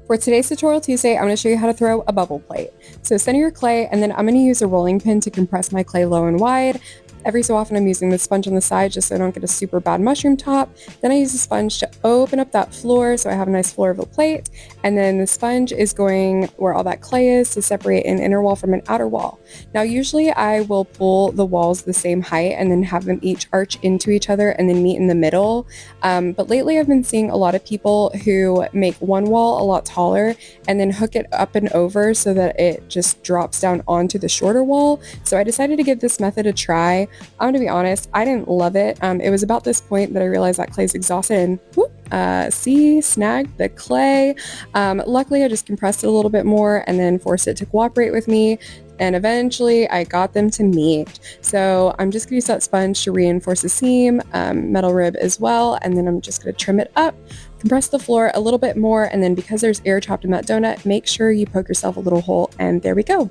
For today's Tutorial Tuesday, I'm going to show you how to throw a bubble plate. So center your clay, and then I'm going to use a rolling pin to compress my clay low and wide. Every so often I'm using the sponge on the side just so I don't get a super bad mushroom top. Then I use the sponge to open up that floor so I have a nice floor of a plate. And then the sponge is going where all that clay is to separate an inner wall from an outer wall. Now usually I will pull the walls the same height and then have them each arch into each other and then meet in the middle. But lately I've been seeing a lot of people who make one wall a lot taller and then hook it up and over so that it just drops down onto the shorter wall. So I decided to give this method a try. I'm gonna be honest, I didn't love it. It was about this point that I realized that clay's exhausted and whoop, snagged the clay. Luckily I just compressed it a little bit more and then forced it to cooperate with me. And eventually I got them to meet. So I'm just gonna use that sponge to reinforce the seam, metal rib as well, and then I'm just gonna trim it up, compress the floor a little bit more, and then because there's air trapped in that donut, make sure you poke yourself a little hole, and there we go.